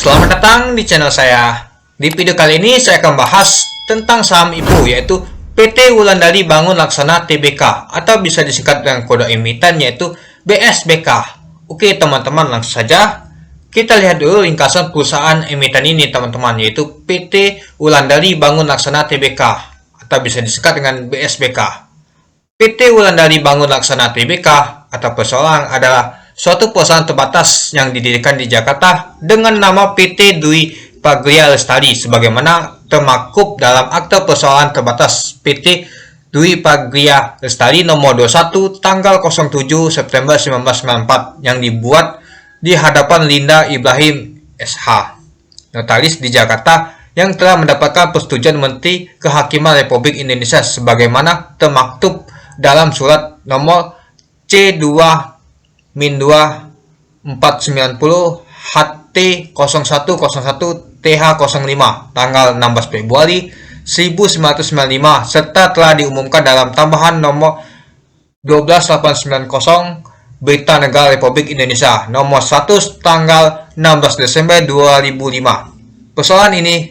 Selamat datang di channel saya. Di video kali ini saya akan bahas tentang saham IPO, yaitu PT Wulandari Bangun Laksana Tbk, atau bisa disingkat dengan kode emiten yaitu BSBK. Oke teman-teman, langsung saja kita lihat dulu ringkasan perusahaan emiten ini teman-teman, yaitu PT Wulandari Bangun Laksana Tbk, atau bisa disingkat dengan BSBK. PT Wulandari Bangun Laksana Tbk atau perseorangan adalah suatu perusahaan terbatas yang didirikan di Jakarta dengan nama PT Dwi Pagria Lestari, sebagaimana termaktub dalam Akta Perseorangan Terbatas PT Dwi Pagria Lestari nomor 21 tanggal 07 September 1994 yang dibuat di hadapan Linda Ibrahim SH, notaris di Jakarta, yang telah mendapatkan persetujuan Menteri Kehakiman Republik Indonesia sebagaimana termaktub dalam surat nomor C2 Min 2 490 HT 0101 TH05 tanggal 16 Februari 1995 serta telah diumumkan dalam tambahan nomor 12890 Berita Negara Republik Indonesia nomor 100 tanggal 16 Desember 2005. Persoalan ini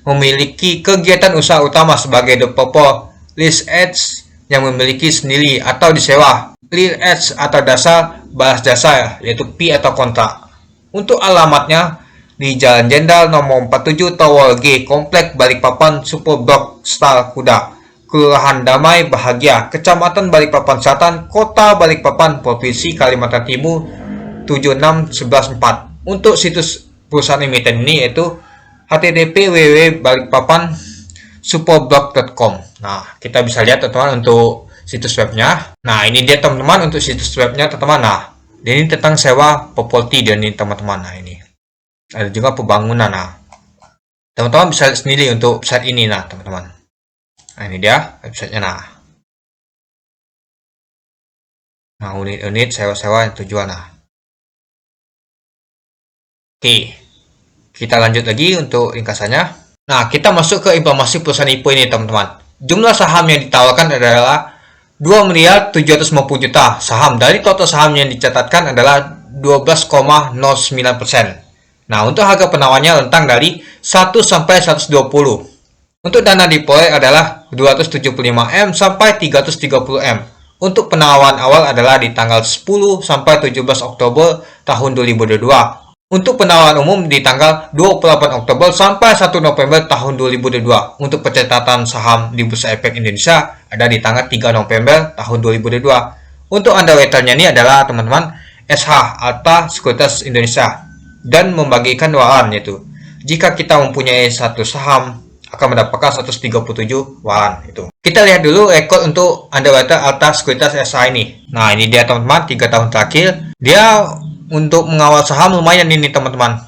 memiliki kegiatan usaha utama sebagai developer lease edge yang memiliki sendiri atau disewa, clear edge atau dasar balas jasa, yaitu P atau kontrak. Untuk alamatnya di Jalan Jenderal nomor 47 Tower G, Komplek Balikpapan, Superblok Star Kuda, Kelurahan Damai Bahagia, Kecamatan Balikpapan Selatan, Kota Balikpapan, Provinsi Kalimantan Timur 76114. Untuk situs perusahaan emiten ini yaitu http://balikpapansuperblok.com. Nah, kita bisa lihat teman-teman untuk situs webnya. Nah, ini dia teman-teman untuk situs webnya teman-teman. Nah, ini tentang sewa properti dan ini teman-teman. Nah, ini ada juga pembangunan. Nah, teman-teman bisa lihat sendiri untuk website ini. Nah, teman-teman. Nah, ini dia websitenya. Nah, unit-unit sewa-sewa yang tujuan. Nah, oke, kita lanjut lagi untuk ringkasannya. Nah, kita masuk ke informasi perusahaan IPO ini teman-teman. Jumlah saham yang ditawarkan adalah 2.750.000.000 saham. Dari total saham yang dicatatkan adalah 12,09%. Nah, untuk harga penawarnya rentang dari 1 sampai 120. Untuk dana deploy adalah 275M sampai 330M. Untuk penawaran awal adalah di tanggal 10 sampai 17 Oktober tahun 2022. Untuk penawaran umum di tanggal 28 Oktober sampai 1 November tahun 2022. Untuk pencatatan saham di Bursa Efek Indonesia ada di tanggal 3 November tahun 2022. Untuk underwriternya ini adalah teman-teman SH Alta Sekuritas Indonesia dan membagikan waran, yaitu jika kita mempunyai satu saham akan mendapatkan 137 waran itu. Kita lihat dulu rekod untuk underwriter Alta Sekuritas SH ini. Nah, ini dia teman-teman 3 tahun terakhir. Dia untuk mengawal saham lumayan ini teman-teman.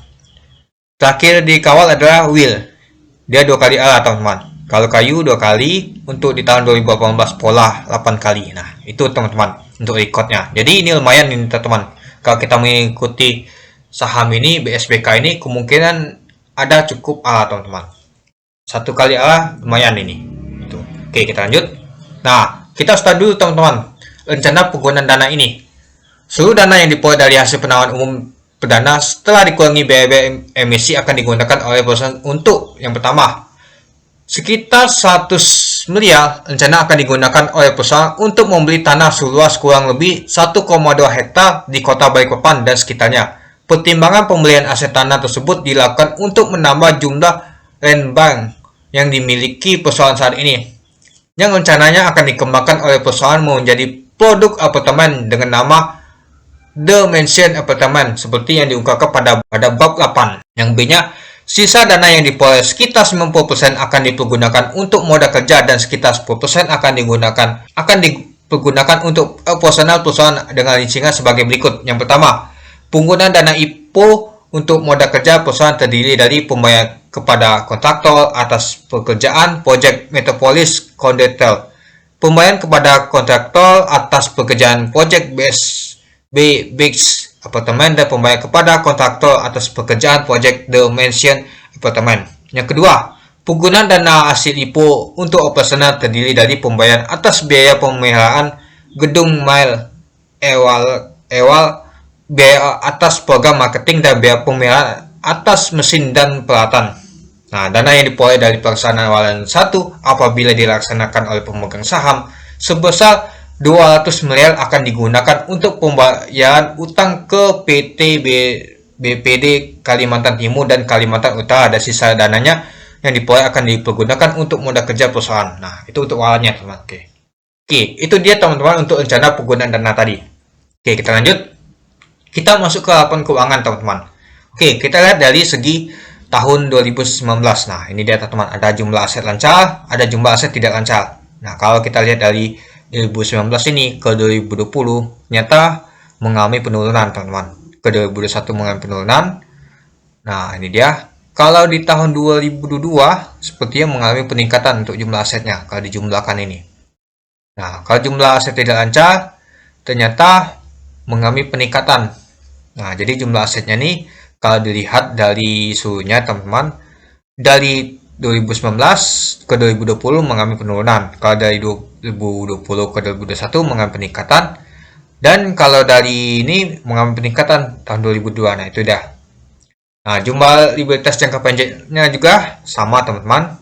Terakhir dikawal adalah Will. Dia 2 kali ala teman-teman. Kalau kayu 2 kali, untuk di tahun 2018 pola 8 kali. Nah, itu teman-teman untuk recordnya. Jadi ini lumayan ini teman-teman. Kalau kita mengikuti saham ini, BSBK ini kemungkinan ada cukup ala teman-teman. 1 kali ala lumayan ini. Itu. Oke, kita lanjut. Nah, kita start dulu teman-teman rencana penggunaan dana ini. Seluruh dana yang diperoleh dari hasil penawaran umum perdana setelah dikurangi biaya emisi akan digunakan oleh perusahaan untuk yang pertama, sekitar 100 miliar rencana akan digunakan oleh perusahaan untuk membeli tanah seluas kurang lebih 1,2 hektar di kota Balikpapan dan sekitarnya. Pertimbangan pembelian aset tanah tersebut dilakukan untuk menambah jumlah land bank yang dimiliki perusahaan saat ini, yang rencananya akan dikembangkan oleh perusahaan menjadi produk apartemen dengan nama The Mansion Apartment seperti yang diungkapkan pada bab 8. Yang B-nya, sisa dana yang diperoleh sekitar 90% akan dipergunakan untuk modal kerja dan sekitar 10% akan dipergunakan untuk operasional perusahaan dengan rincian sebagai berikut. Yang pertama, penggunaan dana IPO untuk modal kerja perusahaan terdiri dari pembayaran kepada kontraktor atas pekerjaan proyek Metropolis Condotel, pembayaran kepada kontraktor atas pekerjaan proyek Biggs Apartemen, dan pembayaran kepada kontraktor atas pekerjaan proyek The Mansion Apartemen. Yang kedua, penggunaan dana hasil IPO untuk operasional terdiri dari pembayaran atas biaya pemeliharaan gedung mall, ewal, biaya atas program marketing dan biaya pemeliharaan atas mesin dan peralatan. Nah, dana yang diperoleh dari pelaksanaan awalan 1 apabila dilaksanakan oleh pemegang saham sebesar 200 miliar akan digunakan untuk pembayaran utang ke PT BPD Kalimantan Timur dan Kalimantan Utara, dan sisa dananya yang diperoleh akan dipergunakan untuk modal kerja perusahaan. Nah, itu untuk awalnya, teman-teman. Oke, itu dia teman-teman untuk rencana penggunaan dana tadi. Oke, kita lanjut. Kita masuk ke laporan keuangan, teman-teman. Oke, kita lihat dari segi tahun 2019. Nah, ini dia teman-teman, ada jumlah aset lancar, ada jumlah aset tidak lancar. Nah, kalau kita lihat dari 2019 ini ke 2020 ternyata mengalami penurunan, teman-teman. Ke 2021 mengalami penurunan. Nah, ini dia. Kalau di tahun 2022 sepertinya mengalami peningkatan untuk jumlah asetnya kalau dijumlahkan ini. Nah, kalau jumlah aset tidak lancar ternyata mengalami peningkatan. Nah, jadi jumlah asetnya nih kalau dilihat dari suhunya, teman-teman, dari 2019 ke 2020 mengalami penurunan. Kalau dari 2020 ke 2021 mengalami peningkatan. Dan kalau dari ini mengalami peningkatan tahun 2002. Nah, itu dah. Nah, jumlah likuiditas jangka pendeknya juga sama, teman-teman.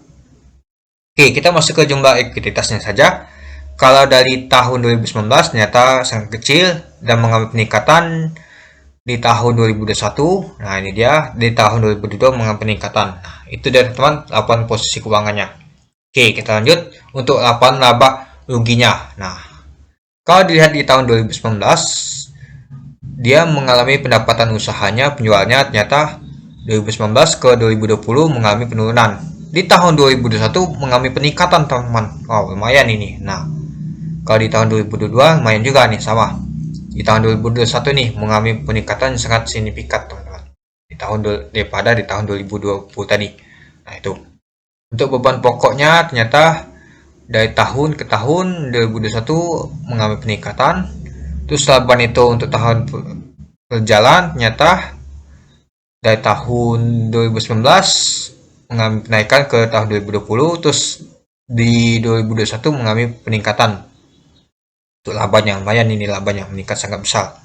Oke, kita masuk ke jumlah ekuiditasnya saja. Kalau dari tahun 2019 ternyata sangat kecil dan mengalami peningkatan di tahun 2021. Nah, ini dia, di tahun 2022 mengalami peningkatan. Nah, itu dia, teman-teman, laporan posisi keuangannya. Oke, kita lanjut untuk laporan laba ruginya. Nah, kalau dilihat di tahun 2019, dia mengalami pendapatan usahanya, penjualnya ternyata 2019 ke 2020 mengalami penurunan. Di tahun 2021 mengalami peningkatan, teman-teman. Wow, lumayan ini. Nah, kalau di tahun 2022 lumayan juga nih, sama. Di tahun 2021 nih mengalami peningkatan yang sangat signifikan, teman-teman. Daripada di tahun 2020 tadi. Nah, itu. Untuk beban pokoknya ternyata dari tahun ke tahun 2021 mengalami peningkatan. Terus laba itu untuk tahun berjalan ternyata dari tahun 2019 mengalami kenaikan ke tahun 2020, terus di 2021 mengalami peningkatan. Untuk labanya lumayan, ini labanya meningkat sangat besar.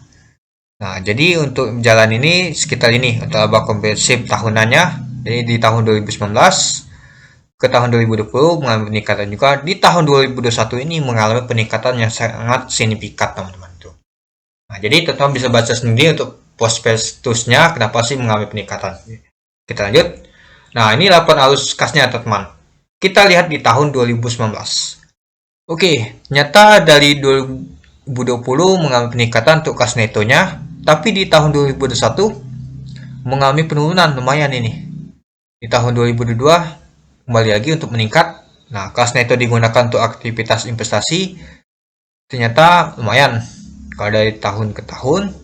Nah, jadi untuk jalan ini sekitar ini untuk laba komprehensif tahunannya. Jadi di tahun 2019 ke tahun 2020 mengalami peningkatan juga. Di tahun 2021 ini mengalami peningkatan yang sangat signifikan, teman-teman. Nah, jadi teman-teman bisa baca sendiri untuk prospektusnya kenapa sih mengalami peningkatan. Kita lanjut. Nah, ini laporan arus kasnya, teman-teman. Kita lihat di tahun 2019. Oke, nyata dari 2020 mengalami peningkatan untuk kas netonya, tapi di tahun 2021 mengalami penurunan lumayan ini. Di tahun 2022 kembali lagi untuk meningkat. Nah, kas neto digunakan untuk aktivitas investasi ternyata lumayan kalau dari tahun ke tahun.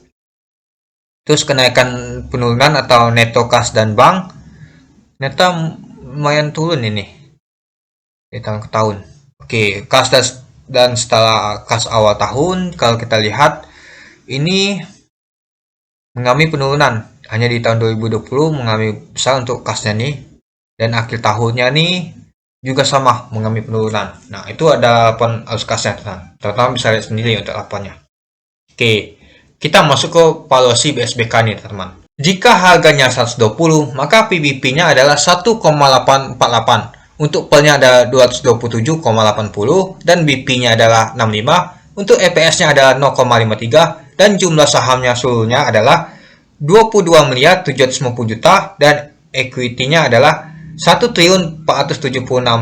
Terus kenaikan penurunan atau neto kas dan bank ternyata lumayan turun ini dari tahun ke tahun. Oke, kas dan setelah kas awal tahun kalau kita lihat ini mengalami penurunan. Hanya di tahun 2020 mengalami besar untuk kasnya nih, dan akhir tahunnya nih juga sama mengalami penurunan. Nah, itu ada laporan arus kasnya, teman-teman bisa lihat sendiri untuk laporannya. Oke, kita masuk ke valuasi BSBK nih, teman-teman. Jika harganya 120, maka PBP-nya adalah 1,848. Untuk PEL-nya ada 227,80 dan BP-nya adalah 65. Untuk EPS-nya adalah 0,53 dan jumlah sahamnya seluruhnya adalah 22 miliar 750 juta dan equity-nya adalah 1.476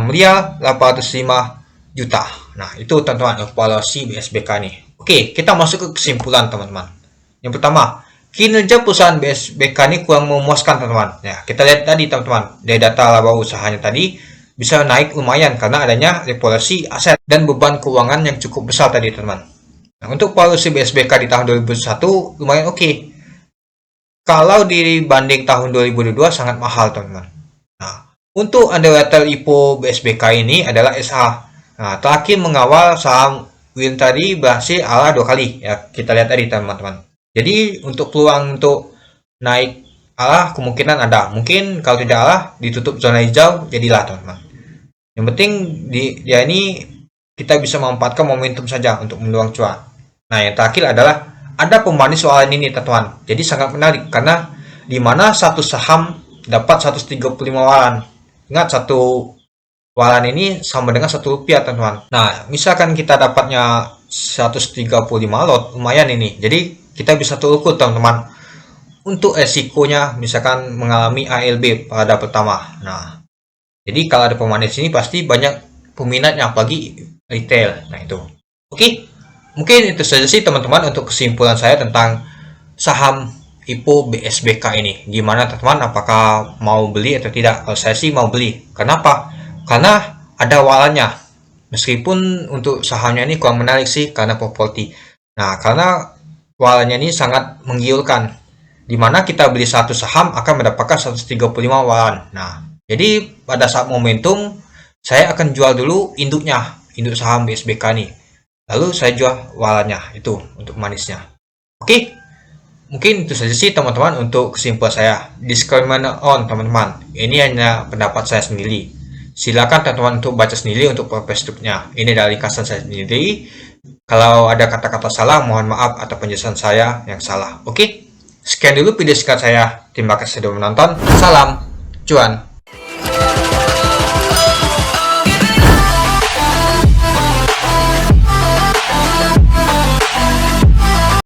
miliar 805 juta. Nah, itu teman-teman valuasi BSBK nih. Oke, kita masuk ke kesimpulan, teman-teman. Yang pertama, kinerja perusahaan BSBK ini kurang memuaskan, teman-teman. Ya, kita lihat tadi, teman-teman, dari data laba usahanya tadi bisa naik lumayan karena adanya revaluasi aset dan beban keuangan yang cukup besar tadi, teman-teman. Nah, untuk valuasi BSBK di tahun 2021 lumayan oke. Kalau dibanding tahun 2022 sangat mahal, teman-teman. Nah, untuk underwriter IPO BSBK ini adalah SH. Nah, terakhir mengawal saham Win tadi berhasil ala 2 kali. Ya, kita lihat tadi, teman-teman. Jadi untuk peluang untuk naik ala kemungkinan ada. Mungkin kalau tidak ala ditutup zona hijau jadilah, teman-teman. Yang penting dia ini kita bisa memanfaatkan momentum saja untuk mendulang cuan. Nah, yang terakhir adalah ada pembanding soal ini, teman-teman. Jadi sangat menarik karena di mana satu saham dapat 135 waran. Ingat, satu waran ini sama dengan 1 rupiah, teman-teman. Nah, misalkan kita dapatnya 135 lot, lumayan ini. Jadi kita bisa ukur, teman-teman, untuk resikonya misalkan mengalami ALB pada pertama. Nah, jadi kalau ada pemain di sini pasti banyak peminatnya, apalagi retail. Nah, itu. Oke, mungkin itu saja sih, teman-teman, untuk kesimpulan saya tentang saham IPO BSBK ini. Gimana, teman-teman? Apakah mau beli atau tidak? Kalau saya sih mau beli. Kenapa? Karena ada warannya. Meskipun untuk sahamnya ini kurang menarik sih karena properti. Nah, karena warannya ini sangat menggiurkan. Di mana kita beli satu saham akan mendapatkan 135 waran. Nah, jadi pada saat momentum saya akan jual dulu induk saham BSBK ini. Lalu saya jual warannya itu untuk manisnya. Oke. Mungkin itu saja sih, teman-teman, untuk kesimpulan saya. Disclaimer on, teman-teman. Ini hanya pendapat saya sendiri. Silakan teman-teman untuk baca sendiri untuk struknya. Ini dari ringkasan saya sendiri. Kalau ada kata-kata salah, mohon maaf atas penjelasan saya yang salah. Oke? Sekian dulu video singkat saya. Terima kasih sudah menonton. Salam cuan.